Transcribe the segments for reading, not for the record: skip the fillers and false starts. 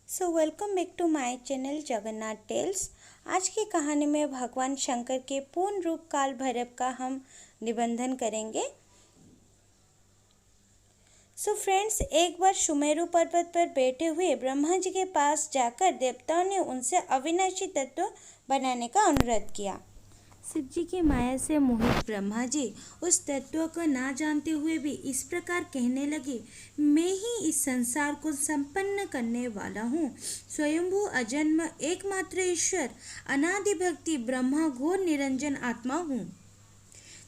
So welcome back to my channel Jagannath tales. आज की कहानी में भगवान शंकर के पूर्ण रूप काल भैरव का हम निबंधन करेंगे। सो फ्रेंड्स, एक बार सुमेरु पर्वत पर बैठे हुए ब्रह्मा जी के पास जाकर देवताओं ने उनसे अविनाशी तत्व बनाने का अनुरोध किया। शिव जी की माया से मोहित ब्रह्मा जी उस तत्व को ना जानते हुए भी इस प्रकार कहने लगे, मैं ही इस संसार को संपन्न करने वाला हूँ। स्वयंभू अजन्म एकमात्र ईश्वर अनादि भक्ति ब्रह्मा घोर निरंजन आत्मा हूँ।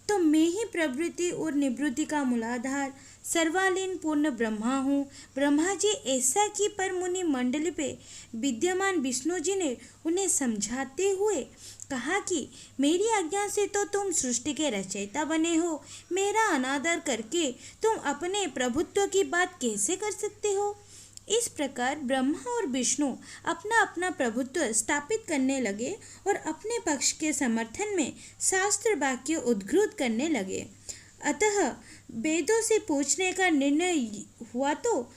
तो मैं ही प्रवृत्ति और निवृत्ति का मूलाधार सर्वालीन पूर्ण ब्रह्मा हूँ। ब्रह्मा जी ऐसा कि पर मुनि मंडली पे विद्यमान विष्णु जी ने उन्हें समझाते हुए कहा कि मेरी आज्ञा से तो तुम सृष्टि के रचयिता बने हो, मेरा अनादर करके तुम अपने प्रभुत्व की बात कैसे कर सकते हो। इस प्रकार ब्रह्मा और विष्णु अपना अपना प्रभुत्व स्थापित करने लगे और अपने पक्ष के समर्थन में शास्त्र वाक्य उद्घृत करने लगे। अतः वेदों से पूछने का निर्णय हुआ तो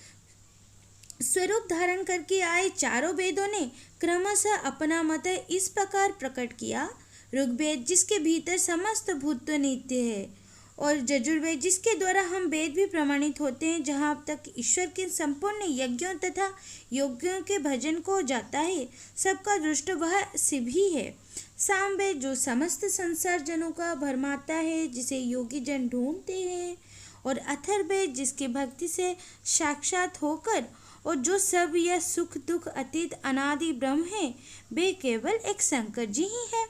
स्वरूप धारण करके आए चारों वेदों ने क्रमशः अपना मत इस प्रकार प्रकट किया। ऋग्वेद, जिसके भीतर समस्त भूत नित्य है, और यजुर्वेद, जिसके द्वारा हम वेद भी प्रमाणित होते हैं, जहाँ तक ईश्वर के संपूर्ण यज्ञों तथा योगियों के भजन को जाता है, सबका दृष्ट वह शिव ही है। सामवेद, जो समस्त संसार जनों का भरमाता है, जिसे योगी जन ढूंढते हैं, और अथर्ववेद, जिसकी भक्ति से साक्षात होकर और जो सब यह सुख दुख अतीत अनादि ब्रह्म है, वे केवल एक शंकर जी ही है।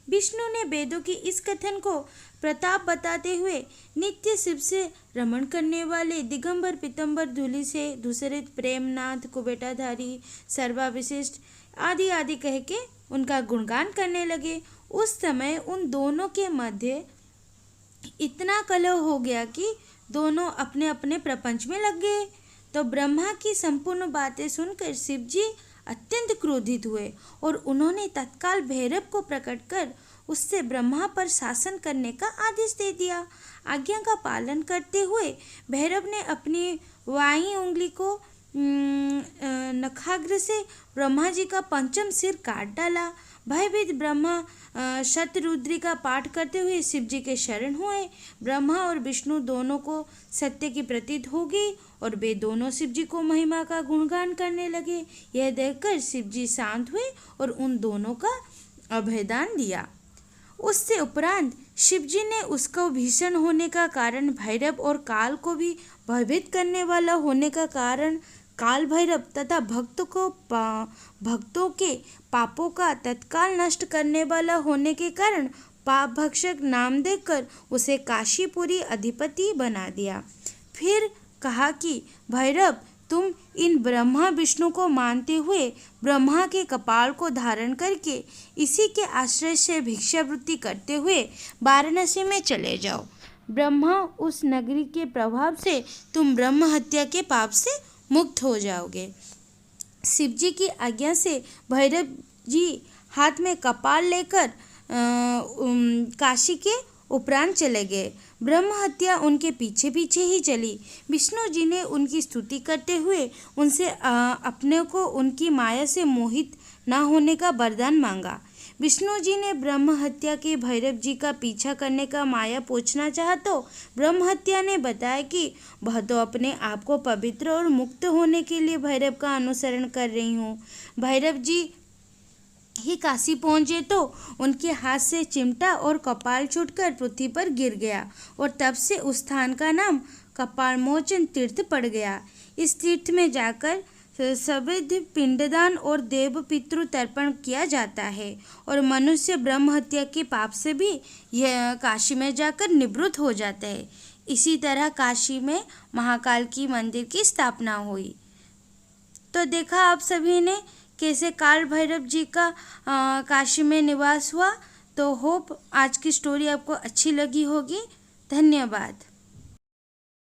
विष्णु ने वेदों की इस कथन को प्रताप बताते हुए नित्य शिव से रमण करने वाले दिगंबर पीतंबर धूलि से धूसरित प्रेमनाथ कुबेटाधारी सर्वा विशिष्ट आदि आदि कह के उनका गुणगान करने लगे। उस समय उन दोनों के मध्य इतना कलह हो गया कि दोनों अपने अपने प्रपंच में लग गए। तो ब्रह्मा की संपूर्ण बातें सुनकर शिव जी अत्यंत क्रोधित हुए और उन्होंने तत्काल भैरव को प्रकट कर उससे ब्रह्मा पर शासन करने का आदेश दे दिया। आज्ञा का पालन करते हुए भैरव ने अपनी बाईं उंगली को नखाग्र से ब्रह्मा जी का पंचम सिर काट डाला। भयभीत ब्रह्मा शतरुद्री का पाठ करते हुए शिव जी के शरण हुए। ब्रह्मा और विष्णु दोनों को सत्य की प्रतीत हो गई और वे दोनों शिव जी को महिमा का गुणगान करने लगे। यह देखकर शिव जी शांत हुए और उन दोनों का अभयदान दिया। उससे उपरांत शिव जी ने उसको भीषण होने का कारण भैरव और काल को भी भयभीत करने वाला होने का कारण काल भैरव तथा भक्तों के पापों का तत्काल नष्ट करने वाला होने के कारण पाप भक्षक नाम देकर उसे काशीपुरी अधिपति बना दिया। फिर कहा कि भैरव, तुम इन ब्रह्मा विष्णु को मानते हुए ब्रह्मा के कपाल को धारण करके इसी के आश्रय से भिक्षावृत्ति करते हुए वाराणसी में चले जाओ। ब्रह्मा उस नगरी के प्रभाव से तुम ब्रह्म हत्या के पाप से मुक्त हो जाओगे। शिव जी की आज्ञा से भैरव जी हाथ में कपाल लेकर काशी के उपरांत चले गए। ब्रह्म हत्या उनके पीछे पीछे ही चली। विष्णु जी ने उनकी स्तुति करते हुए उनसे अपने को उनकी माया से मोहित न होने का वरदान मांगा। विष्णु जी ने ब्रह्म हत्या के भैरव जी का पीछा करने का माया पूछना चाहा तो ब्रह्म हत्या ने बताया कि वह तो अपने आप को पवित्र और मुक्त होने के लिए भैरव का अनुसरण कर रही हूँ। भैरव जी ही काशी पहुँचे तो उनके हाथ से चिमटा और कपाल छूटकर पृथ्वी पर गिर गया और तब से उस स्थान का नाम कपालमोचन तीर्थ पड़ गया। इस तीर्थ में जाकर सविध पिंडदान और देव पितृ तर्पण किया जाता है और मनुष्य ब्रह्म हत्या के पाप से भी यह काशी में जाकर निवृत्त हो जाता है। इसी तरह काशी में महाकाल की मंदिर की स्थापना हुई। तो देखा आप सभी ने कैसे काल भैरव जी का काशी में निवास हुआ। तो होप आज की स्टोरी आपको अच्छी लगी होगी। धन्यवाद।